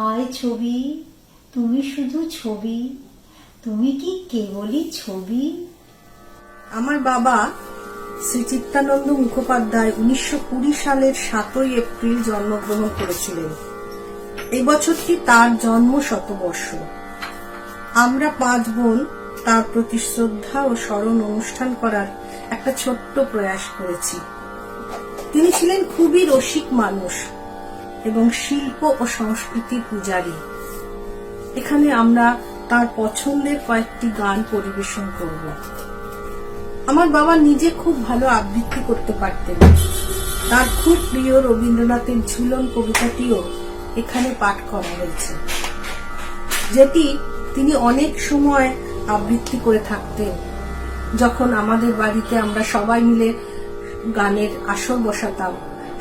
হায় ছবি, তুমি শুধু ছবি, তুমি কি কেবলই ছবি। আমার বাবা শ্রী চিত্তানন্দ মুখোপাধ্যায় 1920 সালের 7 এপ্রিল জন্মগ্রহণ করেছিলেন। এই বছরটি তার জন্ম শতবর্ষ। আমরা 5 বোন তার প্রতি শ্রদ্ধা ও স্মরণ অনুষ্ঠান করার একটা ছোট্ট প্রয়াস করেছি। তিনি ছিলেন খুবই রসিক মানুষ এবং শিল্প ও সংস্কৃতির পূজারী। এখানে আমরা তার পছন্দের কয়েকটি গান পরিবেশন করব। আমার বাবা নিজে খুব ভালো আবৃত্তি করতে পারতেন। তার খুব প্রিয় রবীন্দ্রনাথের ঝুলন কবিতাটিও এখানে পাঠ করা হয়েছে, যেটি তিনি অনেক সময় আবৃত্তি করে থাকতেন। যখন আমাদের বাড়িতে আমরা সবাই মিলে গানের আসর বসাতাম,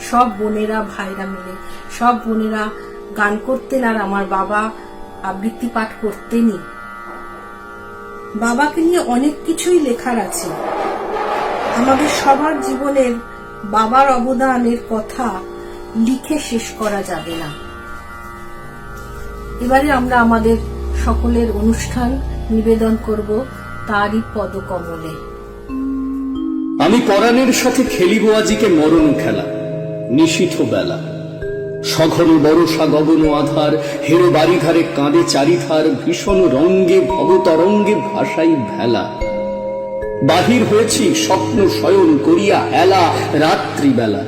সব বোনেরা ভাইরা মিলে সব বোনেরা গান করতেন আর আমার বাবা আবৃত্তি পাঠ করতেনই। বাবাকে নিয়ে অনেক কিছুই লেখার আছে। আমাদের সবার জীবনের বাবার অবদানের কথা লিখে শেষ করা যাবে না। এবারে আমরা আমাদের সকলের অনুষ্ঠান নিবেদন করব তারই পদকমলে। আমি পরাণের সাথে খেলিব আজিকে মরণ খেলা, নিশীথ বেলা, সঘন বরষা গগন আধার, হেরো বাড়িধারে কাঁদে চারিধার, ভীষণ রঙ্গে ভবতরঙ্গে ভাসাই ভেলা। বাহির হয়েছি স্বপ্ন শয়ন করিয়া হেলা রাত্রিবেলা।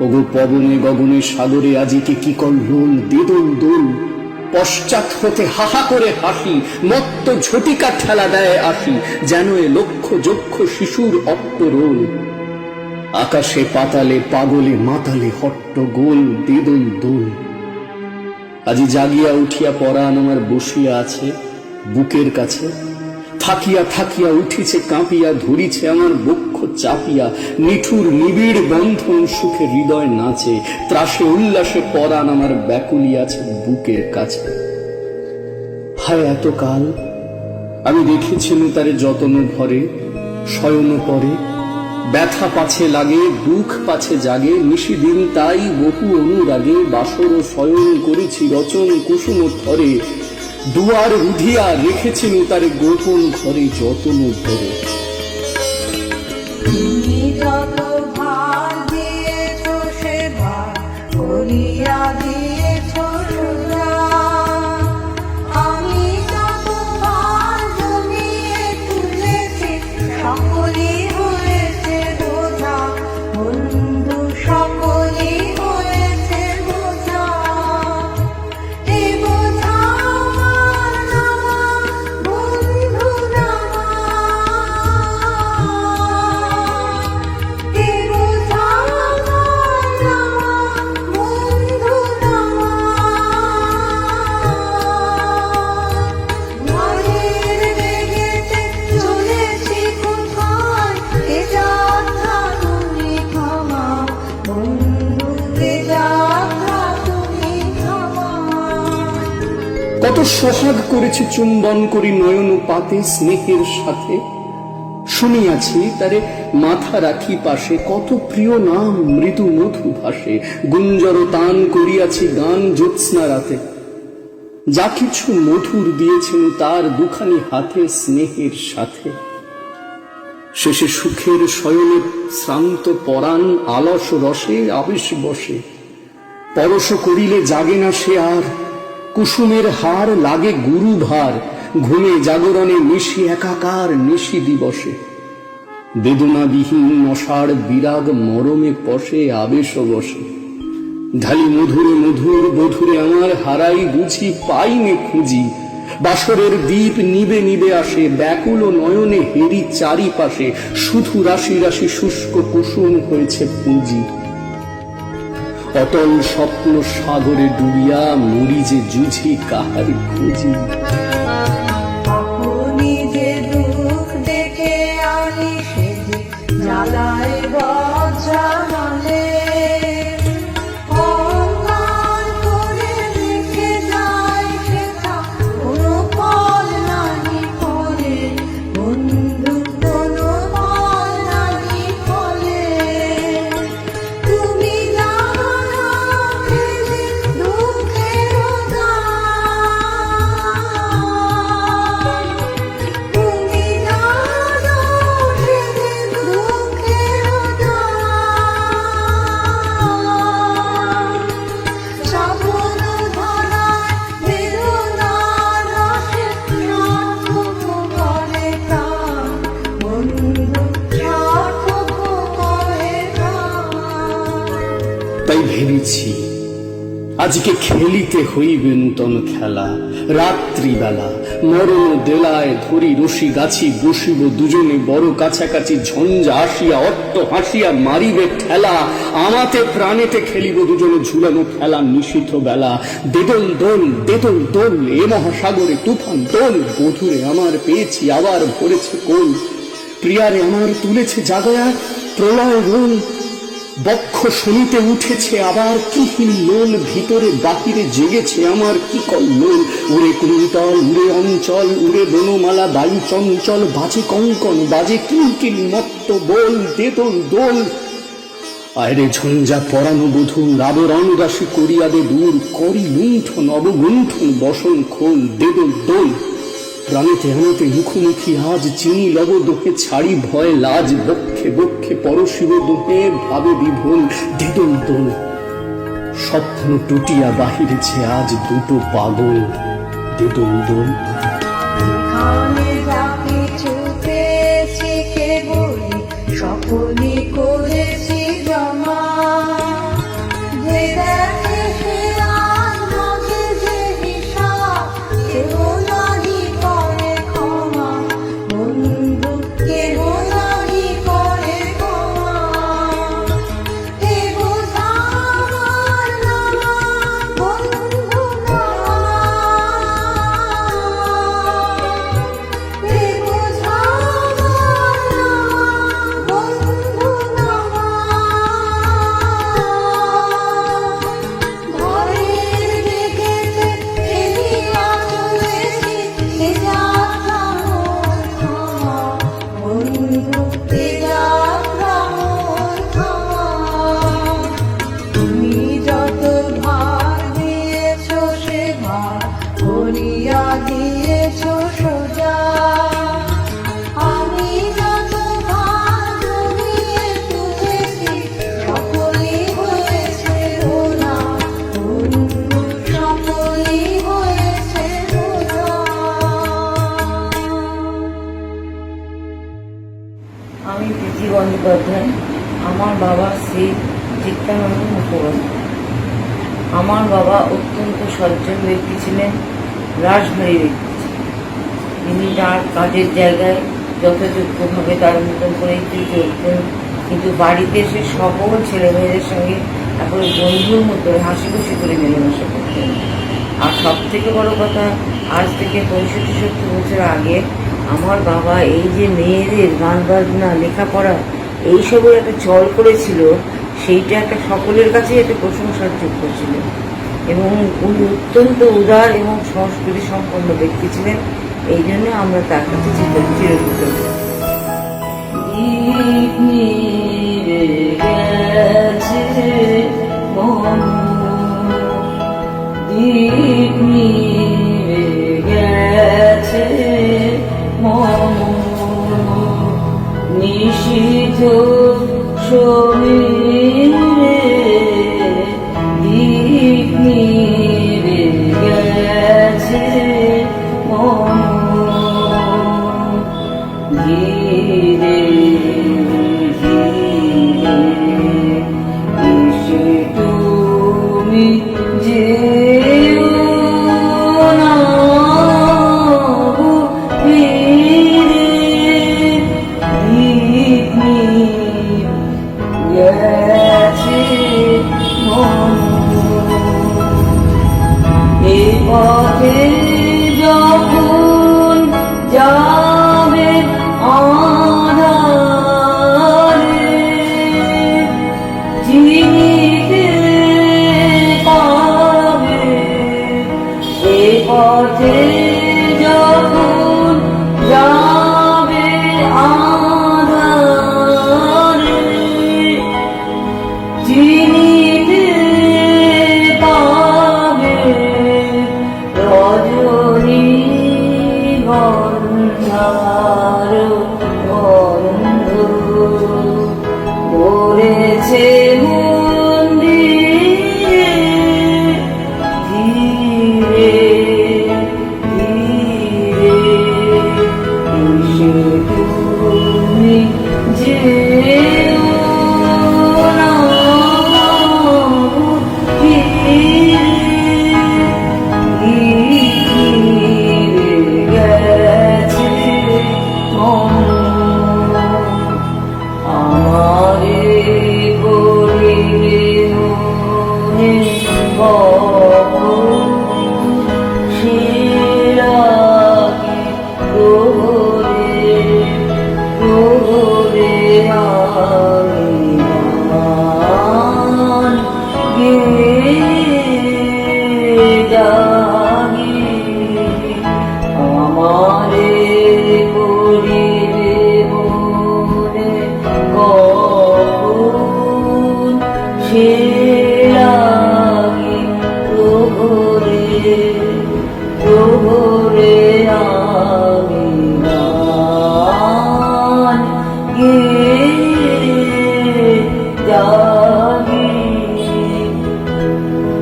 ওগো পবনে গগনে সাগরে আজিকে কি কল্লোল দেদল দোল, পশ্চাৎ হতে হাহা করে হাসি, মত্ত ঝটিকা ঠেলা দেয় আসি, যেন এ লক্ষ যক্ষ শিশুর অট্টরোল। আকাশে পাতালে পাগলে মাতালে হট্টগোল দেদল দোল। আজি জাগিয়া উঠিয়া পরাণ আমার বসিয়া আছে বুকের কাছে, থাকিয়া থাকিয়া উঠিছে কাঁপিয়া, ধরিছে আমার বক্ষ চাপিয়া, নিঠুর নিবিড় বন্ধন সুখে হৃদয় নাচে, ত্রাসে উল্লাসে পরাণ আমার ব্যাকুলি আছে বুকের কাছে। হায় এতকাল আমি দেখেছিলাম তারে যতন ভরে, শয়ন পরে ব্যথা পাছে লাগে, দুঃখ পাছে জাগে, নিশিদিন তাই বহু অনুরাগে, বাসর শয়ন করেছি রচন কুসুম ধরে, দুয়ার রুধিয়া রেখেছিল তারে গোপন ঘরে যতন ধরে। তুমি যত ভার দিয়েছ সেবা করিয়া দিয়েছ সোজা, আমি যত ভার জমিয়ে তুলেছি সকলই হয়েছে বোঝা, বন্ধু সকলই হয়েছে বোঝা। এ বোঝা আমার নামা, বন্ধু নামা, এ বোঝা আমার নামা, বন্ধু নামা। ঘরের বেগেতে চলেছি কোথায়, এ যাত্রা তুমি থামা, বন্ধু এ যাত্রা তুমি থামা। কত সোহাগ করেছি চুম্বন করি নয়ন পাতে স্নেহের সাথে, শুনিয়াছি তারে মাথা রাখি পাশে, কত প্রিয় নাম মৃদু মধু ভাসে, গুঞ্জর তান করিয়াছি গান জ্যোৎস্না রাতে। যা কিছু মধুর দিয়েছেন তার দুখানি হাতে স্নেহের সাথে। শেষে সুখের শয়নে শ্রান্ত পরাণ আলস রসে আবেশ বসে, পরশ করিলে জাগে না সে আর, কুসুমের হার লাগে গুরু ভার, ঘুমে জাগরণে নিশি একাকার নিশি দিবসে। বেদনাবিহীন অষাঢ় বিরাগ মরমে পশে আবেশ বসে, ঢালি মধুরে মধুর বধুরে আমার হারাই বুঝি পাইনে খুঁজি, বাসরের দীপ নিবে নিবে আসে, ব্যাকুল নয়নে হেরি চারিপাশে, শুধু রাশি রাশি শুষ্ক কুসুম হয়েছে পুঁজি। অটল স্বপ্ন সাগরে ডুবিয়া মরি যে জুঝি কাহার খুঁজি। আপনি যে দুঃখ ডেকে আনি সে যে জ্বালায় বজ্রা বলে, অহংকার করে রেখে যায় সেটা কোনো ফল নাহি ফলে, বন্ধু কোনো ফল নাহি ফলে। তুমি যাহা খেলে দুঃখের আজকে খেলিতে হইবে নূতন খেলা, রাত্রিবেলা মরণ দেলায় ধরি রশি গাছি, বসিব দুজনে বড় কাছাকাছি, ঝঞ্ঝা আসিয়া অট্ট হাসিয়া মারিবে ঠেলা, আমাতে প্রাণেতে খেলিব দুজনে ঝুলানো খেলা নিশীথ বেলা। দেদল দোল দেদল দোল এ মহাসাগরে তুফান দোল, বধুরে আমার পেয়েছি আবার ভরেছে কোল, প্রিয়ারে আমার তুলেছে জাগয়া প্রলয় রোল, বক্ষ শনিতে উঠেছে আবার কি হিল্লোল, ভিতরে বাহিরে জেগেছে আমার কি কল্লোল। উড়ে কুন্তল উড়ে অঞ্চল উড়ে বনমালা বায়ু চঞ্চল, বাজে কঙ্কন বাজে কিলকিল মত্ত বোল, দেদল দোল। আয়রে ঝঞ্ঝা পরানো বধূ আবরণ রাশি করিয়া দে দূর, করি লুণ্ঠন অবগুণ্ঠন বসন খোল, দেদল দোল। প্রাণীতে আনাতে মুখোমুখি আজ চিনি লব দোহে ছাড়ি ভয় লাজ, বক্ষে বক্ষে পরশিব দোহে ভাবে বিভোল, দেদল দোল। স্বপ্ন টুটিয়া বাহিরেছে আজ দুটো পাগল, দেদল দোল। যেখানে যা কিছু পেয়েছি কেবলই সকলই করেছি জমা, যে দেখে সে আজ মাঝে যে হিসাব, কেহ নাহি করে ক্ষমা, বন্ধু কেহ নাহি করে ক্ষমা। হে বোঝা আমার নামা, বন্ধু নামা, হে বোঝা আমার নামা, বন্ধু নামা। ঘরের বেগেতে ফেলিয়া চলেছি, এ যাত্রা মোর থামা, বন্ধু এ যাত্রা মোর থামা। তুমি যত ভার দিয়েছ সে ভার করিয়া দিয়েছ সোজা, আমি যত ভার জমিয়ে তুলেছি সকলই হয়েছে রোনা, বন্ধু সকলই হয়েছে রোনা। আমি প্রীতি বন্দ্যোপাধ্যায়। আমার বাবা শ্রী চিত্তানন্দ মুখোপাধ্যায়। আমার বাবা অত্যন্ত সজ্জন ব্যক্তি ছিলেন, রাশভারী ব্যক্তি ছিলেন। তিনি তার কাজের জায়গায় যথাযোগ্যভাবে তার মতন করেই তিনি চলতেন, কিন্তু বাড়িতে এসে সকল ছেলেমেয়েদের সঙ্গে তারপরে বন্ধুর মতো হাসি খুশি করে মেলামেশা করতেন। আর সব থেকে বড় কথা, আজ থেকে 65-70 বছর আগে আমার বাবা এই যে মেয়েদের গান বাজনা লেখাপড়া এইসবের একটা চল করেছিল, সেইটা একটা সকলের কাছেই একটা প্রশংসার যোগ্য ছিল। এবং উনি অত্যন্ত উদার এবং সংস্কৃতি সম্পন্ন ব্যক্তি ছিলেন, এই জন্য আমরা তার কাছে চিরকৃতজ্ঞ। দীপ নিভে গেছে মন, দীপ নিভে গেছে মন, নিশীথ সমীরে দীপ নিভে গেছে মন, ধীরে ধীরে এসে তুমি যেও না ফিরে, দীপ নিভে গেছে মন। এ পথে যখন যাবে আঁধারে, চিনিতে পাবে। এ পথে যখন যাবে আঁধারে, চিনিতে পাবে রজনী গন্ধার গন্ধ, পড়েছে মন্দিরে ধীরে ধীরে এসে তুমি যেও না ফিরে। প্রহরে প্রহরে আমি গান গেয়ে জাগি আমারে করিবে মনে কখন সে লাগি প্রহরে প্রহরে আমি গান গেয়ে জাগি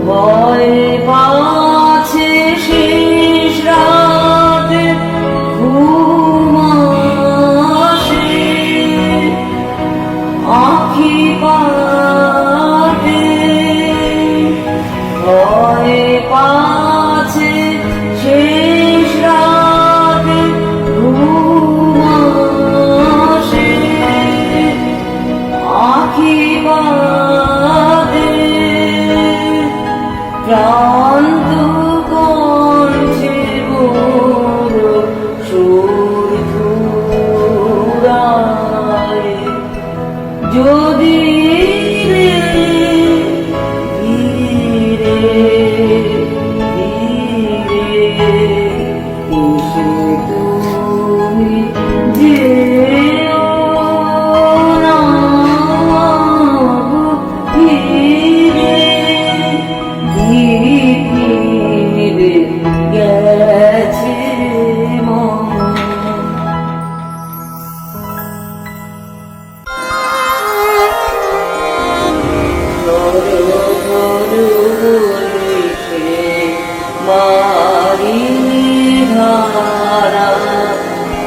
ভয় পাছে শেষ রাতে ঘুম আসে আখি পাতে ভয় পাছে শেষ রাতে ঘুম আসে আখি পাতে ক্লান্ত কণ্ঠে মোর সুর ফুরায় যদি রে ধীরে ধীরে এসে তুমি যেও না ধীরে ধীরে গেছে মন মারি ধারা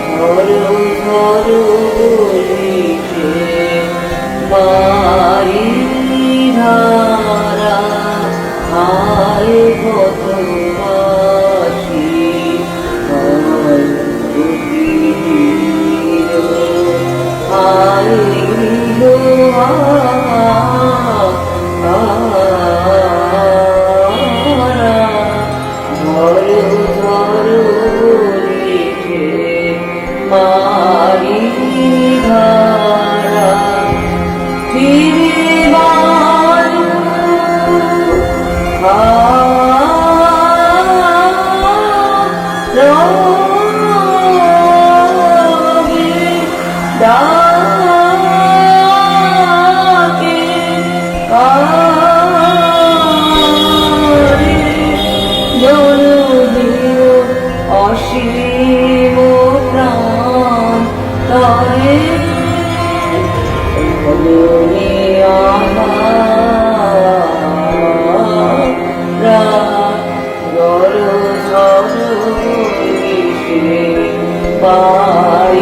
ধরো ধরো বলিছে মারি ধারা হায় কত বাসি হায় মারি ধারা ফিরে বালু ডাকে কারে জলদিও অসীম প্রাণ তরে ভগনে আমার গর পাই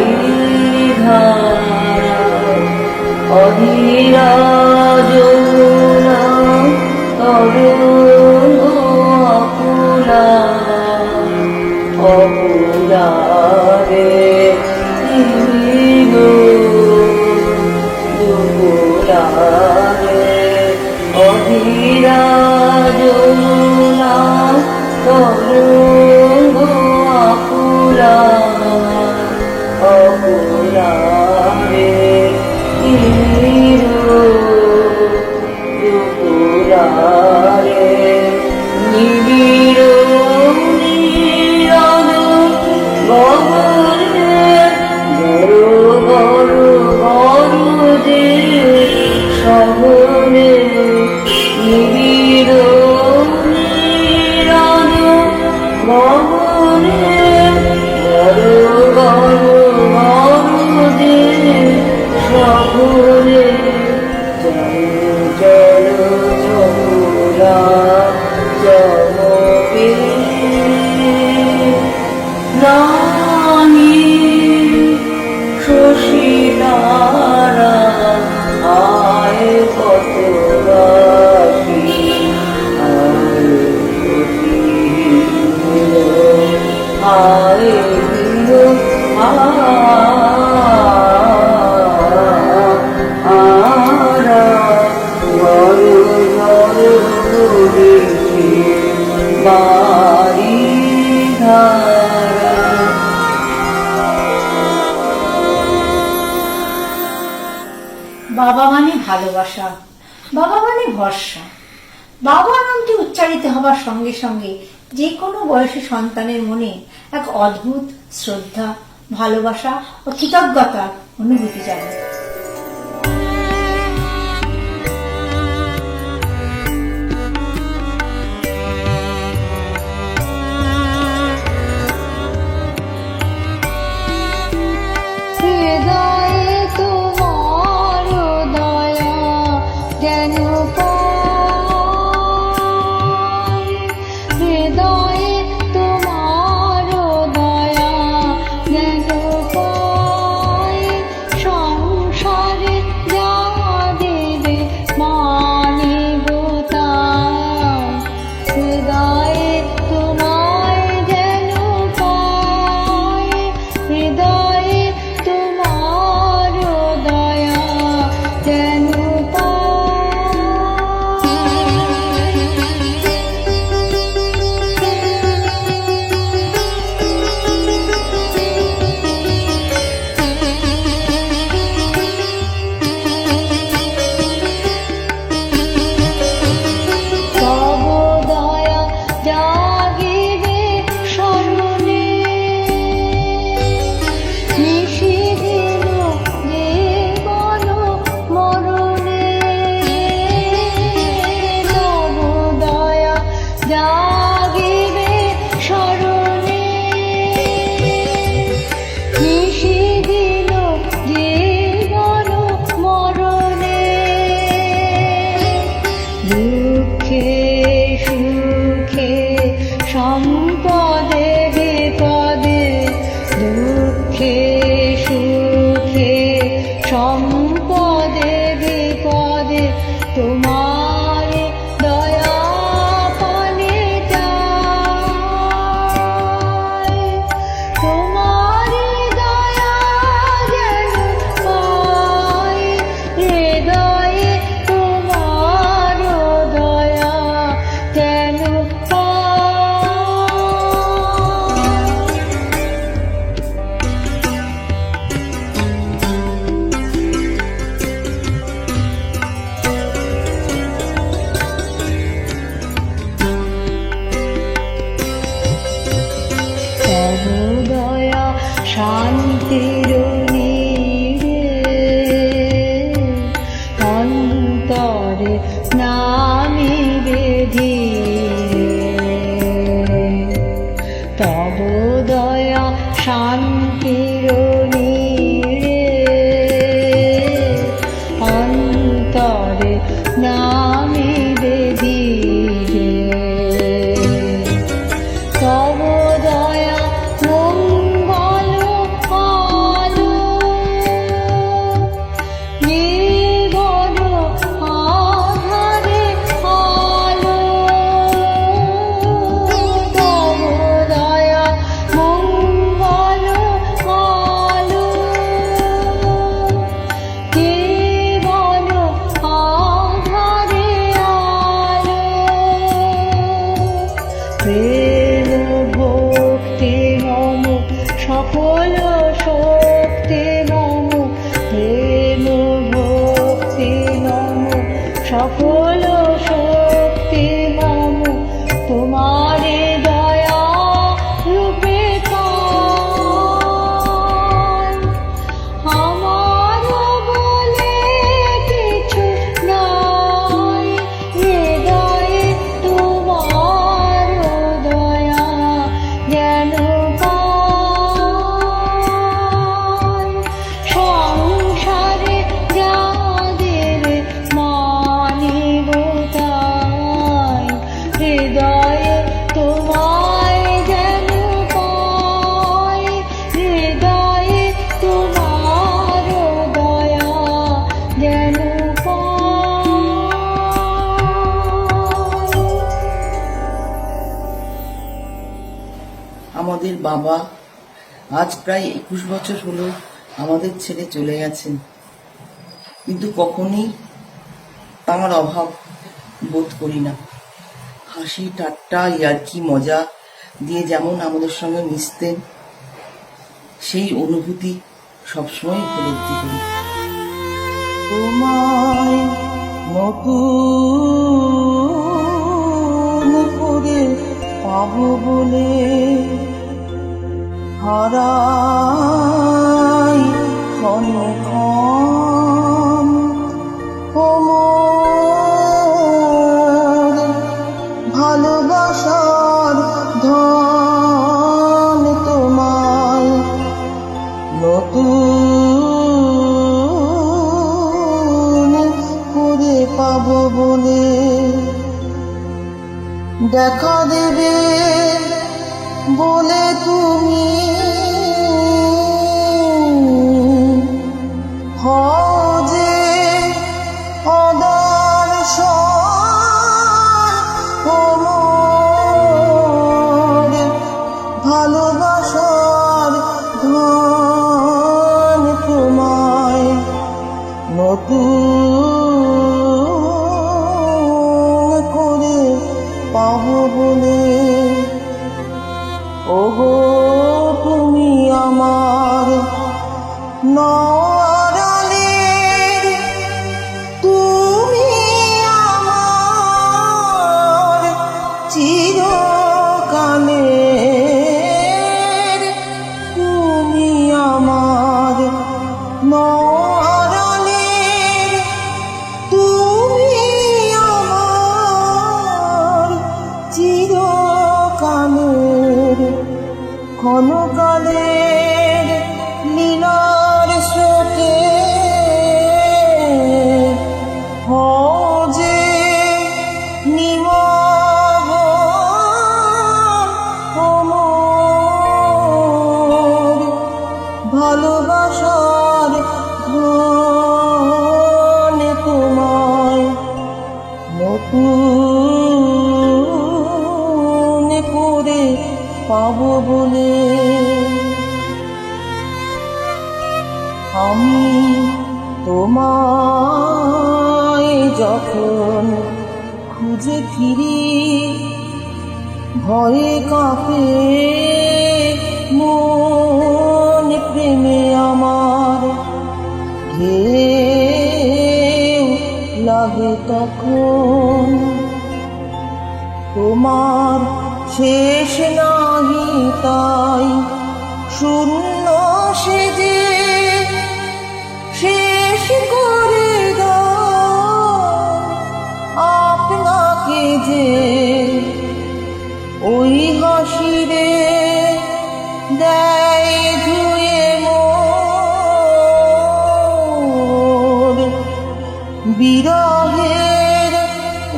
ধারা অধীরা যমুনা তরঙ্গ অকুলা অকুলা রে দুকুলা রে অধীরা যমুনা তরঙ্গ অকুলা অকুলা রে দুকুলা রে নিবিড় নীরব গগনে বড় বড় বড় যে শহরে নিবিড় নীরব গগনে বড় ভালোবাসা, বাবা মানে ভরসা। বাবা নামটি উচ্চারিত হবার সঙ্গে সঙ্গে যে কোনো বয়সী সন্তানের মনে এক অদ্ভুত শ্রদ্ধা, ভালোবাসা ও কৃতজ্ঞতার অনুভূতি জাগে। হৃদয়ে তোমার দয়া যেন পাই, হৃদয়ে তোমার দয়া যেন পাই, সংসারে যা দেবে মানিবতা, হৃদয়ে তোমায় যেন পাই, হৃদয়ে তোমার দয়া যেন তব দয়া জাগিবে স্মরণে, নিশিদিন জীবন মরণে, তব দয়া জাগিবে স্মরণে, নিশিদিন জীবন মরণে, দুঃখে সুখে সম্পদে বিপদে, দুঃখে সুখে সম্পদে বিপদে তোমার দয়া পানে যাই, তোমার দয়া যেন পাই, হৃদয়ে তোমার দয়া যেন তব দয়া শান্তির নীড়ে, অন্তরে নামিবে ধীরে, তব দয়া শান্তির নীড়ে, অন্তরে নামিবে ধীরে, তব দয়া মঙ্গল আলো, জীবন আধারে আলো, তব দয়া মঙ্গল আলো, জীবন আধারে আলো, প্রেম ভক্তি মম সকল শক্তি মম, প্রেম ভক্তি মম সকল শক্তি মম, তোমারে দয়া রূপে পাই, আমার বলে কিছু নাই, হৃদয়ে তোমার দয়া যেন পাই, সংসারে যা দেবে মানিবতাই, হৃদয়ে তোমায় যেন পাই, হৃদয়ে তোমার দয়া যেন পাই। আমাদের বাবা আজ প্রায় 21 বছর হলো আমাদের ছেড়ে চলে গেছেন, কিন্তু কখনই তাঁর অভাব বোধ করি না। হাসি ঠাট্টা ইয়ার্কি মজা দিয়ে যেমন আমাদের সঙ্গে মিশতেন, সেই অনুভূতি সবসময় উপলব্ধি করি। তোমায় নতুন করে পাবো বলে হারাই ক্ষণে ক্ষণ মোর ভালোবাসার ধন তোমায় নতুন করে পাবো বলে দেখা দেবে বলে তুমি হও যে অদর্শন মোর ভালোবাসার ধন তোমায় নতুন করে পাবো বলে ওগো তুমি আমার নরালের তুমি আমার চিরকালের তুমি আমার নরালের তুমি আমার চিরকালের ক্ষণকালের লীলার স্রোতে হও যে নিমগ্ন মোর ভালোবাসার ধন তোমায় নতুন করে পাবো বলে আমি তোমায় যখন খুঁজে ফিরি ভয়ে কাঁপে মন প্রেমে আমার ঢেউ লাগে তখন তোমার শেষ নাহি তাই শূন্য সেজে শেষ করে দাও আপনাকে যে ওই হাসিরে দেয় ধুয়ে মোর বিরহের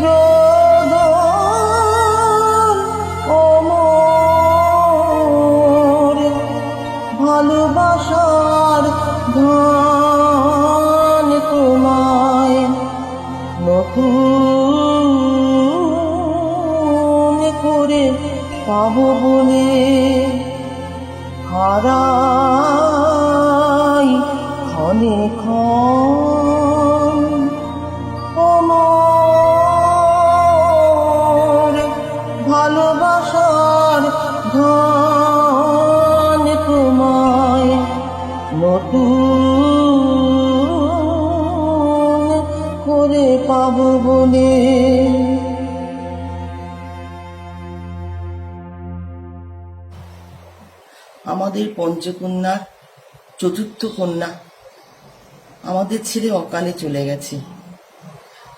রোদন ও মোর ভালোবাসার ধন তোমায় নতুন করে পাবো বলে হারাই ক্ষণে ক্ষণ মোর ভালোবাসার ধন তোমায় নতুন করে পাবো বলে আমাদের পঞ্চকন্যার চতুর্থ কন্যা আমাদের ছেড়ে অকালে চলে গেছে।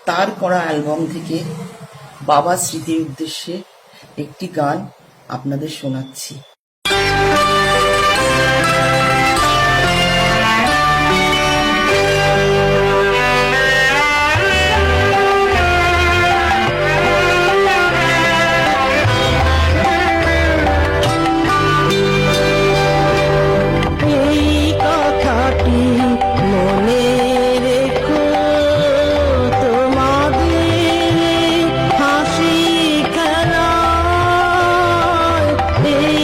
তার করা অ্যালবাম থেকে বাবার স্মৃতির উদ্দেশ্যে একটি গান আপনাদের শোনাচ্ছি। এই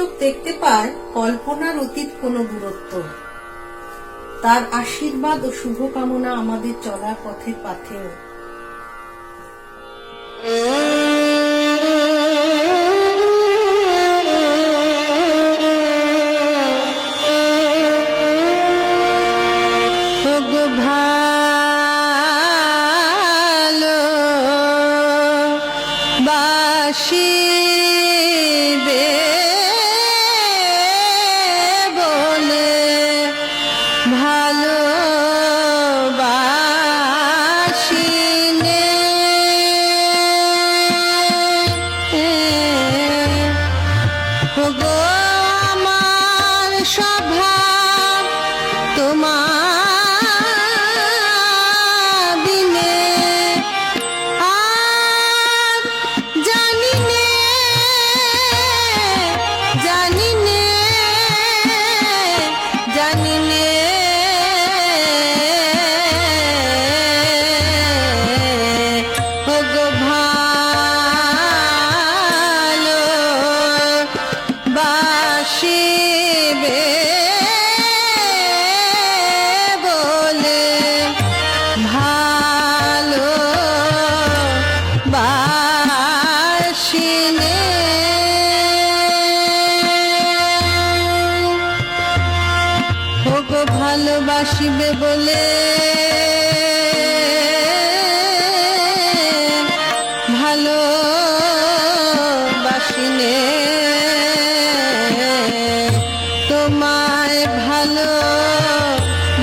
চোখ দেখতে পায় কল্পনার অতীত কোনো দূরত্ব। তার আশীর্বাদ ও শুভকামনা আমাদের চলার পথের পাথেয়। ভালো বাসিবে বলে ভালো বাসিনে গো আমার স্বভাব তোমার বিনে আর জানি নে জানি নে জানি নে ওগো ভালো বাসিবে বলে ভালো বাসিনে ওগো ভালোবাসিবে বলে ভালো বাসিনে তোমায় ভালো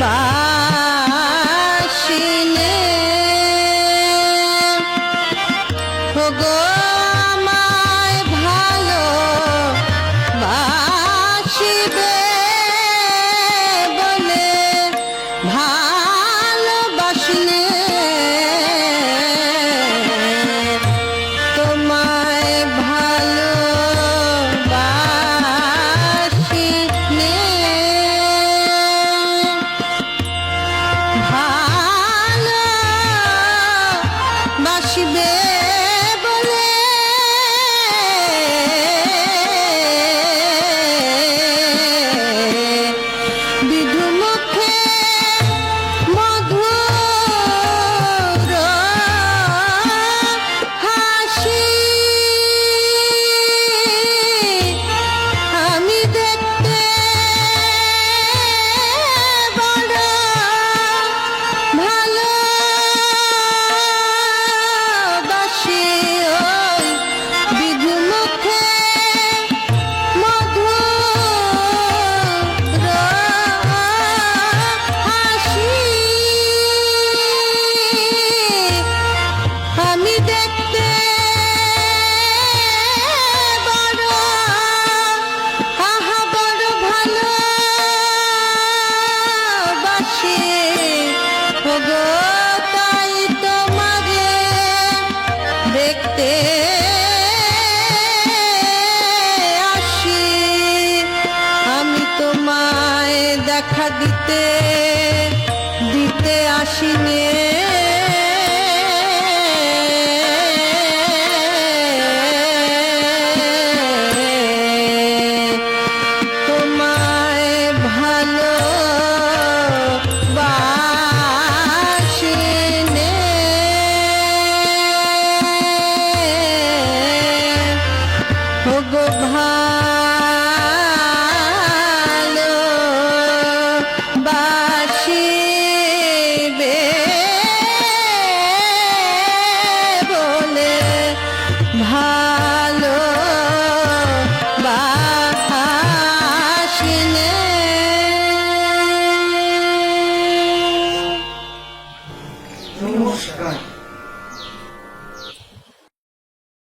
বাসিনে ওগো আমায় ভালো বাসিবে বলে ভালোবাসিনে তোমায় ভালো বাসিনে ভালো বাসিবে বলে বিধু মুখে মধুর হাসি আমি দেখতে বড় ভালো বাসি ওই বিধু মুখে মধুর হাসি আমি দেখতে বড় আহা বড় ভালো বাসি ওগো তাই তোমারে দেখতে আসি আমি তোমায় দেখা দিতে দিতে আসিনে তোমায় ভালো বাসিনে ওগো